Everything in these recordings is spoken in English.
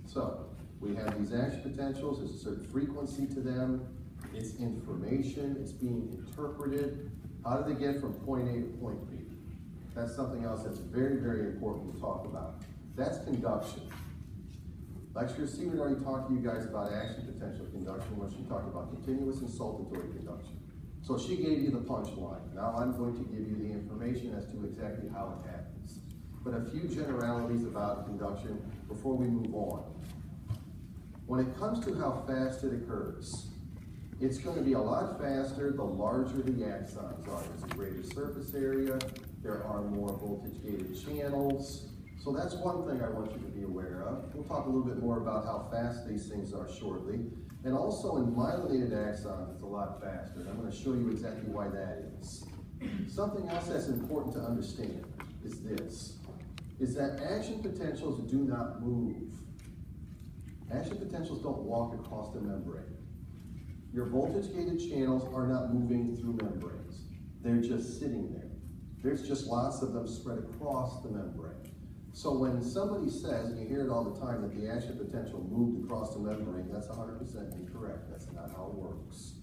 So, we have these action potentials, there's a certain frequency to them, it's information, it's being interpreted. How do they get from point A to point B? That's something else that's very, very important to talk about. That's conduction. Lecturer Seaman already talked to you guys about action potential conduction when she talked about continuous and saltatory conduction. So she gave you the punchline. Now I'm going to give you the information as to exactly how it happens. But a few generalities about conduction before we move on. When it comes to how fast it occurs, it's going to be a lot faster the larger the axons are. There's a greater surface area, there are more voltage-gated channels. So that's one thing I want you to be aware of. We'll talk a little bit more about how fast these things are shortly. And also in myelinated axons, it's a lot faster. And I'm going to show you exactly why that is. Something else that's important to understand is this, is that action potentials do not move. Action potentials don't walk across the membrane. Your voltage-gated channels are not moving through membranes. They're just sitting there. There's just lots of them spread across the membrane. So when somebody says, and you hear it all the time, that the action potential moved across the membrane, that's 100% incorrect. That's not how it works.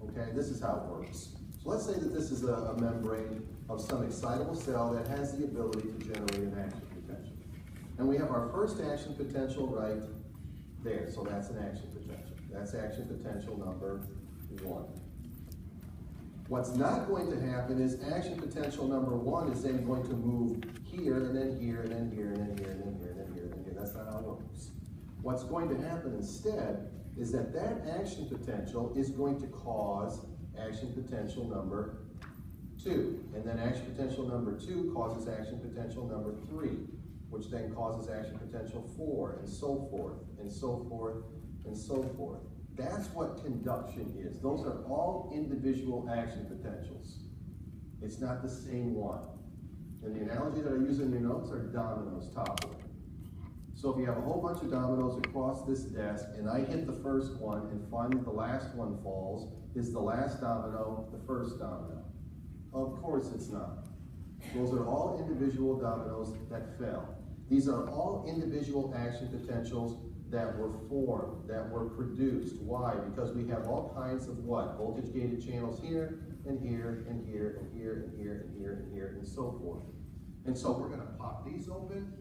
Okay, this is how it works. So let's say that this is a membrane of some excitable cell that has the ability to generate an action potential. And we have our first action potential right there, so that's an action potential. That's action potential number 1. What's not going to happen is action potential number 1 is then going to move here, and then here, and then here, and then here, and then here, and then here, and then here. That's not how it works. What's going to happen instead is that that action potential is going to cause action potential number 2. And then action potential number 2 causes action potential number 3, which then causes action potential 4, and so forth, and so forth, and so forth. That's what conduction is. Those are all individual action potentials. It's not the same one. And the analogy that I use in your notes are dominoes toppling. So if you have a whole bunch of dominoes across this desk, and I hit the first one, and finally the last one falls, is the last domino the first domino? Of course it's not. Those are all individual dominoes that fell. These are all individual action potentials that were formed, that were produced. Why? Because we have all kinds of what? Voltage-gated channels here, and here, and here, and here, and here, and here, and here, and so forth. And so we're going to pop these open.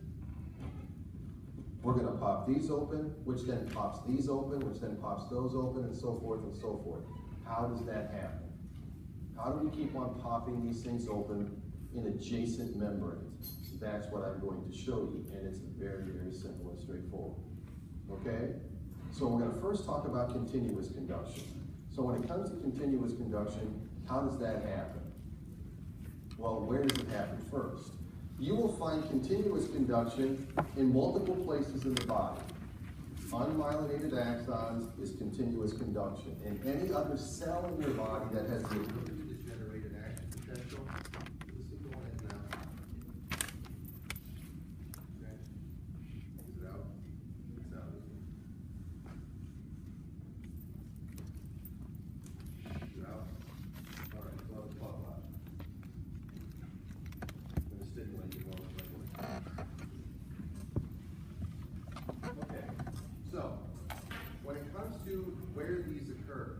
We're going to pop these open, which then pops these open, which then pops those open, and so forth and so forth. How does that happen? How do we keep on popping these things open in adjacent membranes? That's what I'm going to show you, and it's very, very simple and straightforward. Okay? So we're going to first talk about continuous conduction. So when it comes to continuous conduction, how does that happen? Well, where does it happen first? You will find continuous conduction in multiple places in the body. Unmyelinated axons is continuous conduction. And any other cell in your body that has the ability to generate an action potential, this is going in now. Okay. Is it out? It's out. Is it out? All right, so let's talk about it. I'm going to stimulate you more. Okay, so when it comes to where these occur,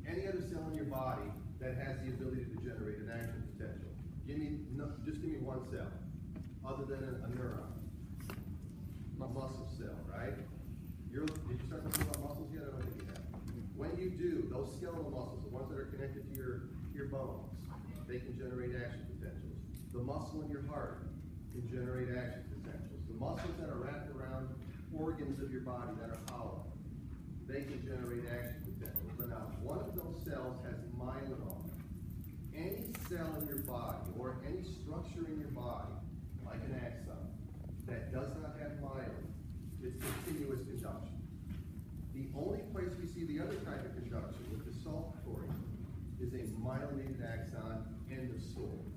any other cell in your body that has the ability to generate an action potential, just give me one cell, other than a neuron, a muscle cell, right? Did you start talking about muscles yet? I don't think you have. When you do, those skeletal muscles, the ones that are connected to your bones, they can generate action potentials. The muscle in your heart can generate action potentials. The muscles that are wrapped around organs of your body that are hollow, they can generate action potentials. But now, one of those cells has myelin on it. Any cell in your body, or any structure in your body, like an axon, that does not have myelin, it's continuous conduction. The only place we see the other type of conduction with the saltatory is a myelinated axon, end of story.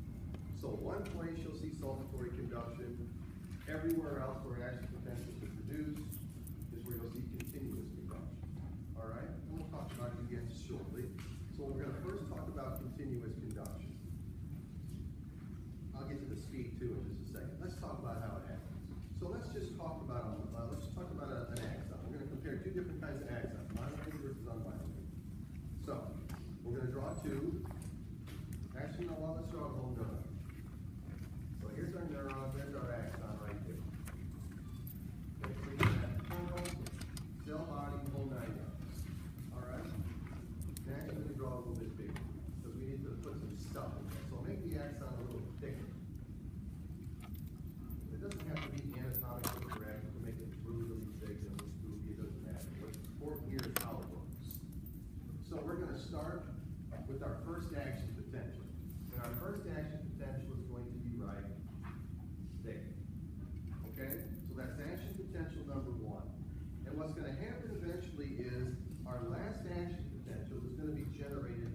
So one place you'll see saltatory conduction. Everywhere else where action potentials are produced is where you'll see continuous conduction. All right? And we'll talk about it again shortly. So we're going to first talk about continuous conduction. I'll get to the speed too in just a second. Let's talk about how it happens. So let's just talk about an axon. We're going to compare two different kinds of axons, binding versus unbinding. So we're going to draw two. Actually, no, well, let's draw a whole neuron. So here's our neuron, there's our axon right there. Okay, so you have total cell body, whole 9 yards. All right. Now we're going to draw a little bit bigger because we need to put some stuff in there. So make the axon a little thicker. It doesn't have to be anatomically correct to make it brutally big and spooky. It doesn't matter. What's important here is how it works. So we're going to start with our first action potential. And our first action potential is going to be right there. Okay? So that's action potential number 1. And what's going to happen eventually is our last action potential is going to be generated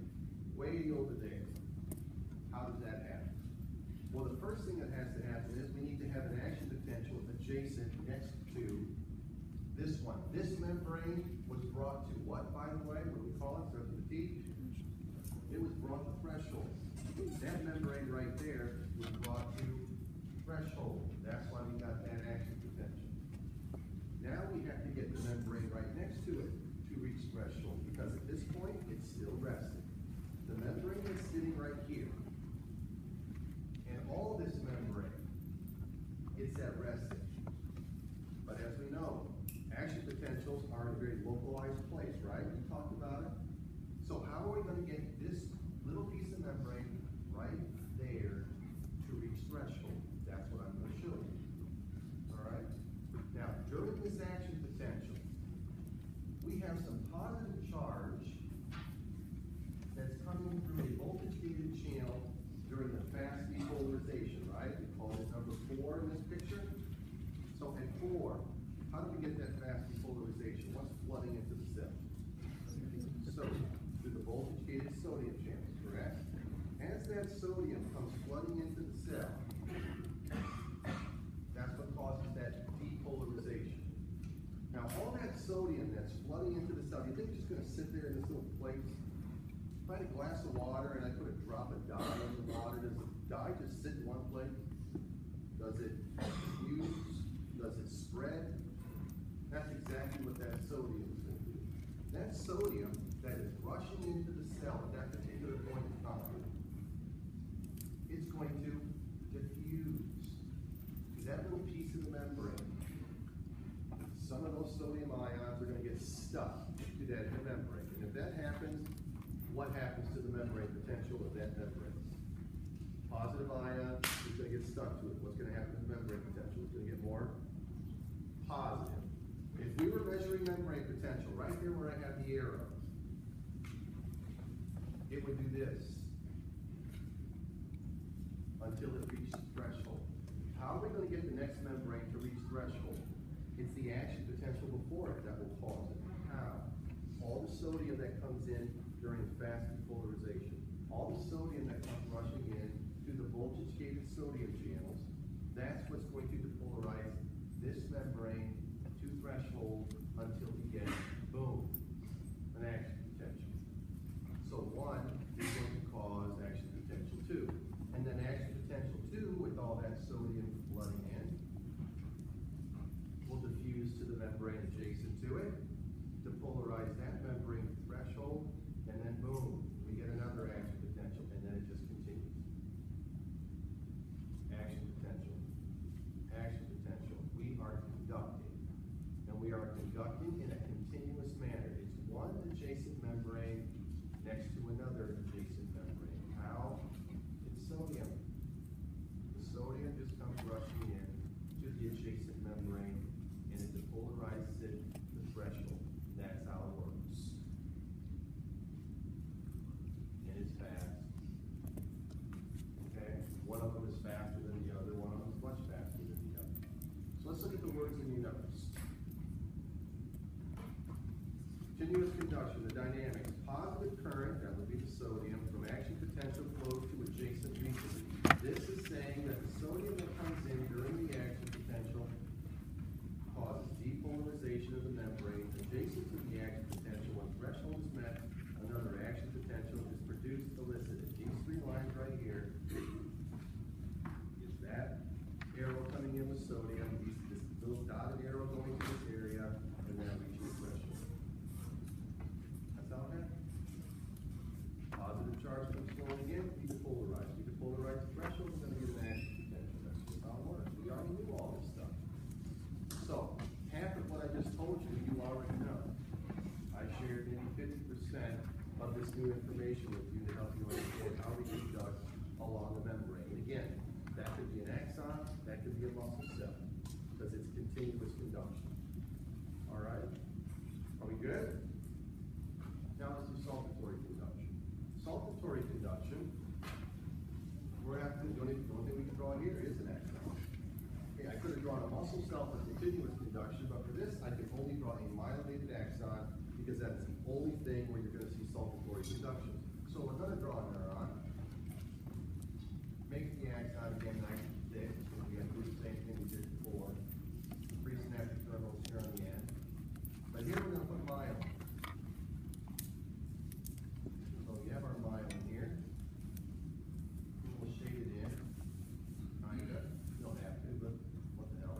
way over there. How does that happen? Well, the first thing that has to happen is we need to have an action potential adjacent next to this one. This membrane was brought to what, by the way? What do we call it? Starts with a T. It was brought to threshold. That membrane right there was brought to threshold. That's why we got that action potential. Now we have to get the membrane right next to it to reach threshold, because at this point, it's still resting. The membrane is sitting right here. And all this membrane, it's at resting. But as we know, action potentials are in a very localized place, right? We talked about it. So how are we going to get this little piece of membrane right there to reach threshold? That's what I'm going to show you. All right? Now, during this action potential, we have some positive charge that's coming through a voltage-gated channel during the fast depolarization, right? We call it number 4 in this picture. So at 4, how do we get that fast depolarization? What's flooding into the cell? Sodium, through the voltage-gated sodium channel, correct? As that sodium comes flooding into the cell, that's what causes that depolarization. Now, all that sodium that's flooding into the cell, you think it's just going to sit there in this little plate? If I had a glass of water and I put a drop of dye in the water, does the dye just sit in one place? Does it fuse? Does it spread? That's exactly what that sodium is going to do. That sodium that is rushing into the cell at that particular point in time, it's going to diffuse to that little piece of the membrane. Some of those sodium ions are going to get stuck to that membrane. And if that happens, what happens to the membrane potential of that membrane? Positive ion is going to get stuck to it. What's going to happen to the membrane potential? It's going to get more positive. If we were measuring membrane potential right here where I have the arrow, it would do this until it reached threshold. How are we going to get the next membrane to reach threshold? It's the action potential before it that will cause it. How? All the sodium that comes in during fast depolarization, all the sodium that comes rushing in through the voltage-gated sodium channels, that's what's going to depolarize this membrane to threshold until we get, boom, an action potential. So 1 is going to cause action potential 2. And then action potential 2, with all that sodium flooding in, will diffuse to the membrane adjacent to it, depolarize that membrane to threshold, and then boom, we get another action potential, and then it just continues. Action potential. Action potential. We are conducting. And we are conducting in a continuous manner. It's one adjacent membrane next to another adjacent membrane. How? It's sodium. The sodium just comes rushing in to the adjacent membrane, and it depolarizes it to the threshold. That's how it works. And it's fast. Okay? One of them is faster than the other, one of them is much faster than the other. So let's look at the words in your notes. Continuous conduction, the dynamics. Positive current, that would be the sodium, from action potential flows to adjacent regions. This is saying that the sodium that comes in during the action potential causes depolarization of the membrane adjacent to the action potential. When threshold is met, another action potential is produced, elicited. These 3 lines right here is that arrow coming in with sodium. This little dotted arrow going to this area, and then reach your threshold. That's how it happens. Positive charge comes flowing in, we depolarize. We depolarize the threshold, we're gonna get an action potential. That's just how it works. We already knew all this stuff. So, half of what I just told you, you already know. I shared maybe 50% of this new information with you to help you understand how we conduct along the membrane. And again, that could be an axon, that could be a muscle cell, because it's continuous conduction. All right? Are we good? Now let's do saltatory conduction. Saltatory conduction, we're going to have to, the only thing we can draw here is an axon. Okay, I could have drawn a muscle cell for continuous conduction, but for this, I can only draw a myelinated axon because that's the only thing where you're going to see saltatory conduction. So we're going to draw a neuron, make the axon again nice and thick, so we have to do the same thing we did before. Presynaptic terminals here on the end. But here we're going to put myelin. So we have our myelin here. We'll shade it in. Kinda. You don't have to, but what the hell.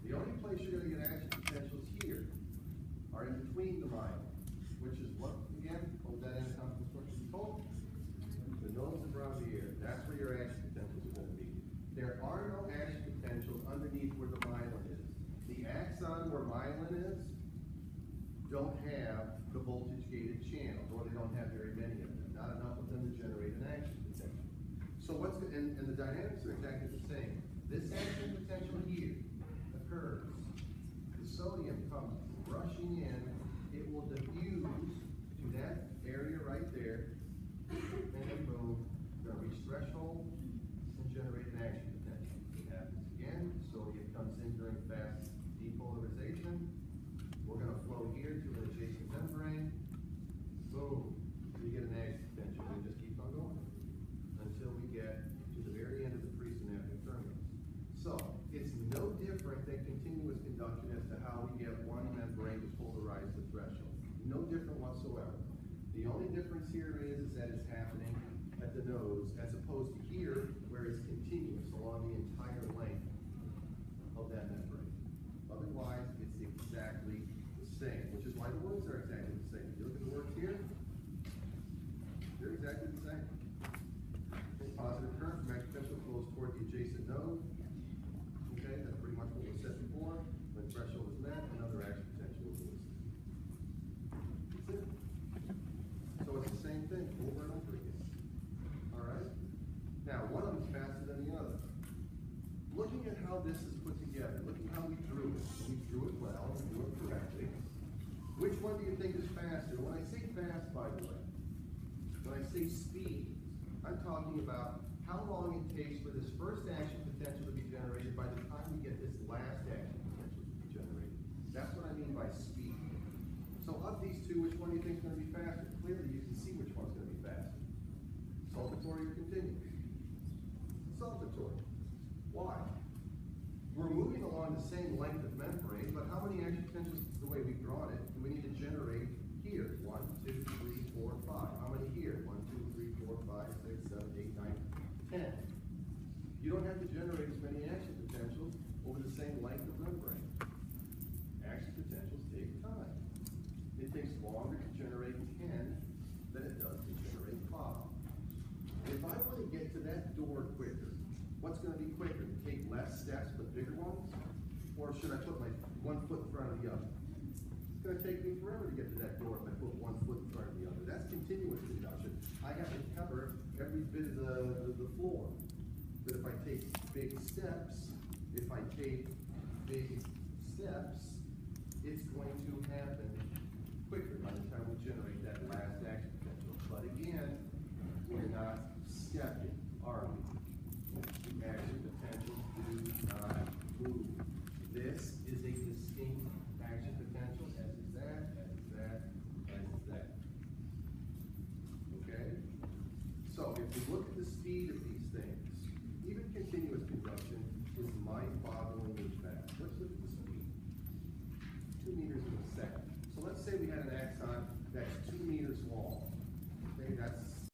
The only place you're going to get action potentials here are in between the myelin, which is what, again, hold that anatomical structure control. The nose and around the ear. That's where your action potentials are going to be. There are no action potentials underneath where the myelin is. The axon where myelin is don't have the voltage-gated channels, or they don't have very many of them. Not enough of them to generate an action potential. So what's the, and the dynamics are exactly the same. This action potential here occurs. The sodium comes rushing in. It will diffuse to that area right there, and then boom, you're going to reach threshold and generate an action potential. It happens again. Sodium comes in during fast depolarization. We're going to flow here to an adjacent membrane. Boom, you get an action potential. It just keeps on going until we get to the very end of the presynaptic terminus. So it's no different than continuous conduction as to how we get one membrane to polarize the threshold. No different whatsoever. The only difference here is that it's happening at the nose as opposed to here where it's continuous along the entire length of that membrane. Otherwise, it's exactly the same, which is why the words are exactly the same. If you look at the words here, they're exactly the same. Okay, positive current from action potential flows toward the adjacent node. Okay, that's pretty much what was said before. When threshold is met, another action potential is listed. That's it. So it's the same thing over and over again. All right? Now, one of them is faster than the other. Looking at how this is put together, looking how we drew it, and we drew it well, and drew it correctly, which one do you think is faster? When I say fast, by the way, when I say speed, I'm talking about how long it takes for this first action potential to be generated by the time we get this last action potential to be generated. That's what I mean by speed. So of these two, which one do you think is going to be faster? Clearly, you can see which one's going to be faster. Saltatory or continuous? Saltatory. Why? We're moving along the same length of membrane, but how many action potentials, the way we've drawn it, do we need to generate here? 1, 2, 3, 4, 5. How many here? 1, 2, 3, 4, 5, 6, 7, 8, 9, 10. You don't have to generate as many action potentials over the same length of membrane. Action potentials take time. It takes longer to generate 10 than it does to generate 5. If I want to get to that door quicker, what's going to be quicker? To take less steps but bigger ones? Or should I put my one foot in front of the other? It's going to take me forever to get to that door if I put one foot in front of the other. That's continuous conduction. I have to cover every bit of the floor. But if I take big steps, it's going to happen quicker by the time we generate that last action potential. But again, we're not stepping, are we? The action potentials do not move. This is a distinct action potential, as is that, as is that, as is that. Okay? So if we look at the speed of these things, even continuous conduction is mind-bogglingly fast. Let's look at the speed. 2 meters in a second. So let's say we had an axon that's 2 meters long. Okay, that's